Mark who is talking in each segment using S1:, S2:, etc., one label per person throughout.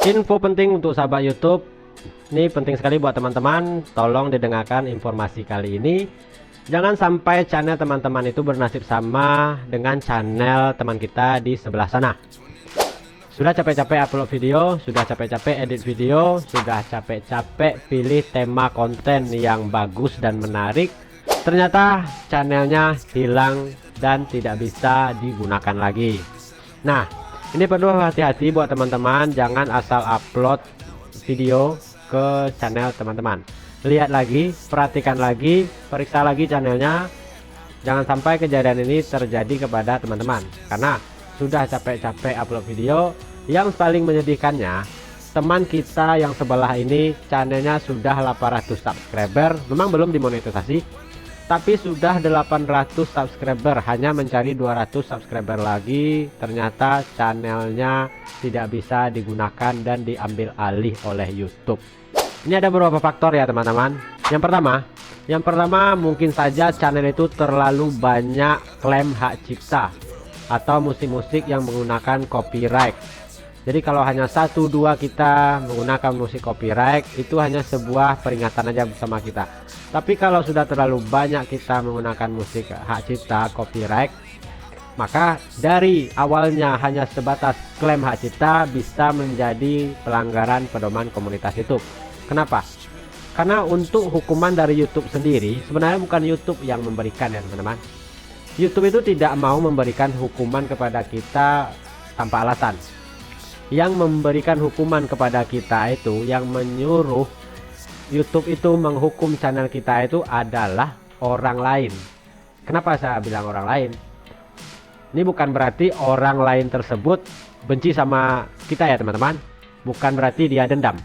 S1: Info penting untuk sahabat YouTube, ini penting sekali buat teman-teman, tolong didengarkan informasi kali ini. Jangan sampai channel teman-teman itu bernasib sama dengan channel teman kita di sebelah sana. Sudah capek-capek upload video, sudah capek-capek edit video, sudah capek-capek pilih tema konten yang bagus dan menarik, ternyata channelnya hilang dan tidak bisa digunakan lagi. Nah, ini perlu hati-hati buat teman-teman, jangan asal upload video ke channel teman-teman. Lihat lagi, perhatikan lagi, periksa lagi channelnya. Jangan sampai kejadian ini terjadi kepada teman-teman, karena sudah capek-capek upload video. Yang paling menyedihkannya, teman kita yang sebelah ini channelnya sudah 800 subscriber, memang belum dimonetisasi, tapi sudah 800 subscriber, hanya mencari 200 subscriber lagi, ternyata channelnya tidak bisa digunakan dan diambil alih oleh YouTube. Ini ada beberapa faktor ya teman-teman. Yang pertama mungkin saja channel itu terlalu banyak klaim hak cipta atau musik-musik yang menggunakan copyright. Jadi kalau hanya 1-2 kita menggunakan musik copyright, itu hanya sebuah peringatan aja bersama kita. Tapi kalau sudah terlalu banyak kita menggunakan musik hak cipta copyright, maka dari awalnya hanya sebatas klaim hak cipta bisa menjadi pelanggaran pedoman komunitas YouTube. Kenapa? Karena untuk hukuman dari YouTube sendiri, sebenarnya bukan YouTube yang memberikan ya teman-teman. YouTube itu tidak mau memberikan hukuman kepada kita tanpa alasan. Yang memberikan hukuman kepada kita itu, yang menyuruh YouTube itu menghukum channel kita itu adalah orang lain. Kenapa saya bilang orang lain? Ini bukan berarti orang lain tersebut benci sama kita ya teman-teman. Bukan berarti dia dendam.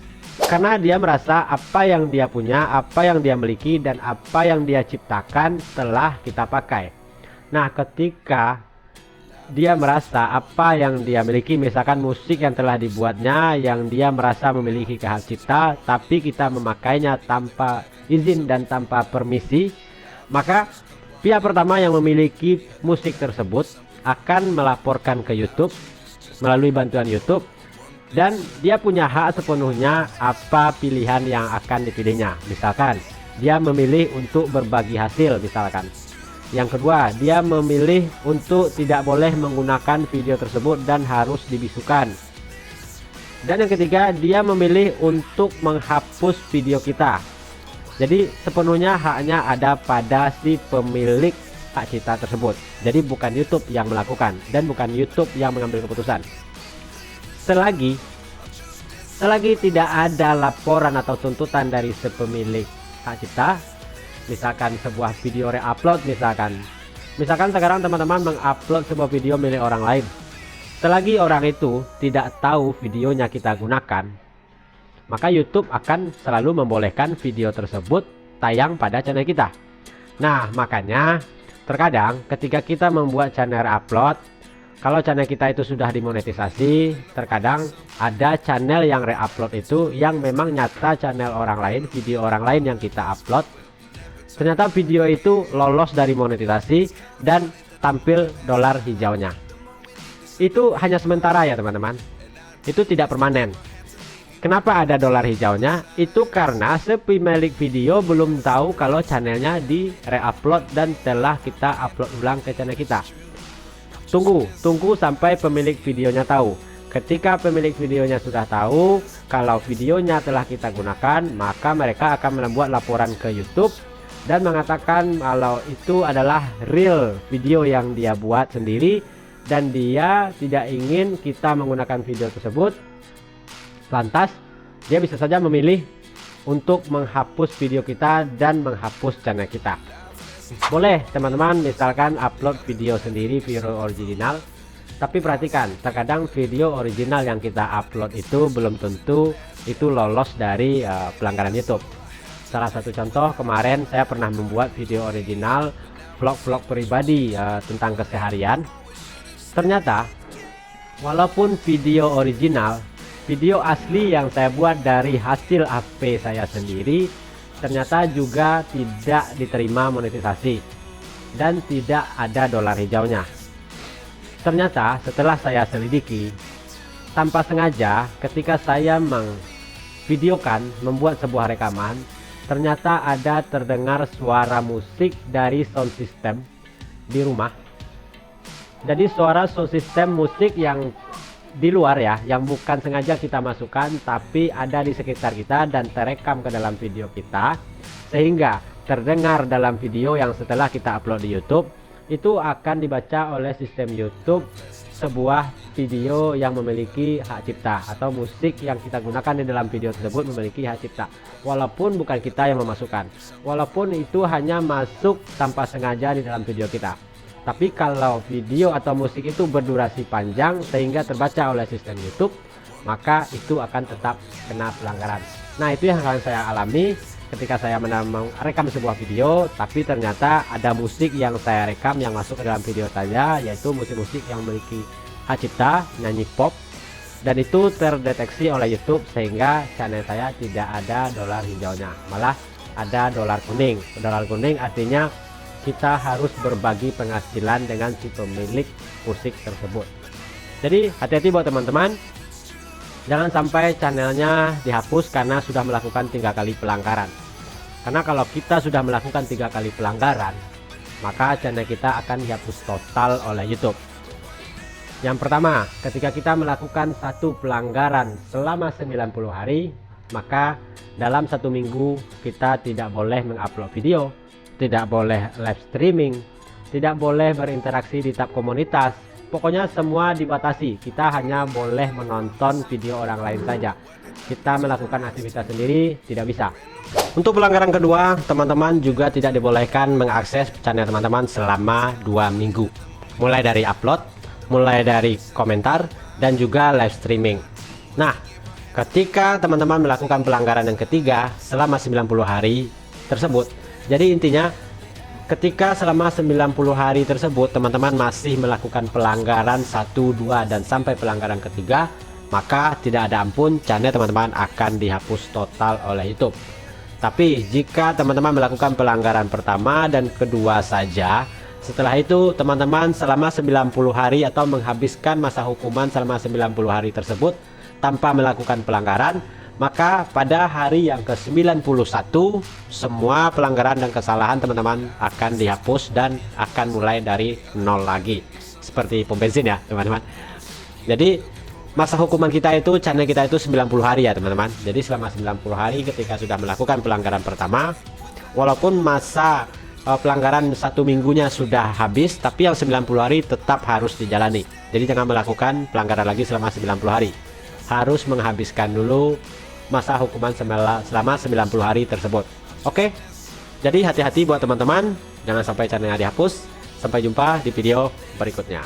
S1: Karena dia merasa apa yang dia punya, apa yang dia miliki, dan apa yang dia ciptakan telah kita pakai. Nah, ketika dia merasa apa yang dia miliki, misalkan musik yang telah dibuatnya, yang dia merasa memiliki hak cipta, tapi kita memakainya tanpa izin dan tanpa permisi, maka pihak pertama yang memiliki musik tersebut akan melaporkan ke YouTube melalui bantuan YouTube, dan dia punya hak sepenuhnya apa pilihan yang akan dipilihnya. Misalkan dia memilih untuk berbagi hasil misalkan. Yang kedua, dia memilih untuk tidak boleh menggunakan video tersebut dan harus dibisukan. Dan yang ketiga, dia memilih untuk menghapus video kita. Jadi sepenuhnya haknya ada pada si pemilik hak cipta tersebut. Jadi bukan YouTube yang melakukan dan bukan YouTube yang mengambil keputusan. Selagi tidak ada laporan atau tuntutan dari si pemilik hak cipta, misalkan sebuah video re-upload, misalkan sekarang teman-teman mengupload sebuah video milik orang lain, selagi orang itu tidak tahu videonya kita gunakan, maka YouTube akan selalu membolehkan video tersebut tayang pada channel kita. Nah, makanya terkadang ketika kita membuat channel upload, kalau channel kita itu sudah dimonetisasi, terkadang ada channel yang re-upload itu yang memang nyata channel orang lain, video orang lain yang kita upload, ternyata video itu lolos dari monetisasi dan tampil dolar hijaunya. Itu hanya sementara ya teman-teman, itu tidak permanen. Kenapa ada dolar hijaunya? Itu karena si pemilik video belum tahu kalau channelnya di re-upload dan telah kita upload ulang ke channel kita. Tunggu sampai pemilik videonya tahu. Ketika pemilik videonya sudah tahu kalau videonya telah kita gunakan, maka mereka akan membuat laporan ke YouTube dan mengatakan kalau itu adalah real video yang dia buat sendiri dan dia tidak ingin kita menggunakan video tersebut. Lantas dia bisa saja memilih untuk menghapus video kita dan menghapus channel kita. Boleh teman-teman misalkan upload video sendiri, video original, tapi perhatikan terkadang video original yang kita upload itu belum tentu itu lolos dari pelanggaran YouTube. Salah satu contoh, kemarin saya pernah membuat video original vlog-vlog pribadi tentang keseharian. Ternyata walaupun video original, video asli yang saya buat dari hasil HP saya sendiri, ternyata juga tidak diterima monetisasi dan tidak ada dolar hijaunya. Ternyata setelah saya selidiki, tanpa sengaja ketika saya memvideokan, membuat sebuah rekaman, ternyata ada terdengar suara musik dari sound system di rumah. Jadi suara sound system musik yang di luar ya, yang bukan sengaja kita masukkan tapi ada di sekitar kita dan terekam ke dalam video kita, sehingga terdengar dalam video yang setelah kita upload di YouTube. Itu akan dibaca oleh sistem YouTube sebuah video yang memiliki hak cipta, atau musik yang kita gunakan di dalam video tersebut memiliki hak cipta, walaupun bukan kita yang memasukkan, walaupun itu hanya masuk tanpa sengaja di dalam video kita. Tapi kalau video atau musik itu berdurasi panjang sehingga terbaca oleh sistem YouTube, maka itu akan tetap kena pelanggaran. Nah, itu yang akan saya alami ketika saya merekam sebuah video, tapi ternyata ada musik yang saya rekam yang masuk ke dalam video saya, yaitu musik-musik yang memiliki hak cipta, nyanyi pop, dan itu terdeteksi oleh YouTube sehingga channel saya tidak ada dolar hijaunya, malah ada dolar kuning. Dolar kuning artinya kita harus berbagi penghasilan dengan si pemilik musik tersebut. Jadi hati-hati buat teman-teman, jangan sampai channelnya dihapus karena sudah melakukan 3 kali pelanggaran. Karena kalau kita sudah melakukan 3 kali pelanggaran, maka channel kita akan dihapus total oleh YouTube. Yang pertama, ketika kita melakukan satu pelanggaran selama 90 hari, maka dalam 1 minggu kita tidak boleh mengupload video, tidak boleh live streaming, tidak boleh berinteraksi di tab komunitas. Pokoknya semua dibatasi. Kita hanya boleh menonton video orang lain saja. Kita melakukan aktivitas sendiri tidak bisa. Untuk pelanggaran kedua, teman-teman juga tidak dibolehkan mengakses channel teman-teman selama 2 minggu. Mulai dari upload, mulai dari komentar, dan juga live streaming. Nah, ketika teman-teman melakukan pelanggaran yang ketiga selama 90 hari tersebut, jadi intinya ketika selama 90 hari tersebut teman-teman masih melakukan pelanggaran 1, 2, dan sampai pelanggaran ketiga, maka tidak ada ampun, channel teman-teman akan dihapus total oleh YouTube. Tapi jika teman-teman melakukan pelanggaran pertama dan kedua saja, setelah itu teman-teman selama 90 hari atau menghabiskan masa hukuman selama 90 hari tersebut tanpa melakukan pelanggaran, maka pada hari yang ke-91 semua pelanggaran dan kesalahan teman-teman akan dihapus dan akan mulai dari nol lagi, seperti pom bensin ya teman-teman. Jadi masa hukuman kita itu, channel kita itu 90 hari ya teman-teman. Jadi selama 90 hari ketika sudah melakukan pelanggaran pertama, walaupun masa pelanggaran 1 minggunya sudah habis, tapi yang 90 hari tetap harus dijalani. Jadi jangan melakukan pelanggaran lagi selama 90 hari. Harus menghabiskan dulu masa hukuman selama 90 hari tersebut. Oke, jadi hati-hati buat teman-teman, jangan sampai channelnya dihapus. Sampai jumpa di video berikutnya.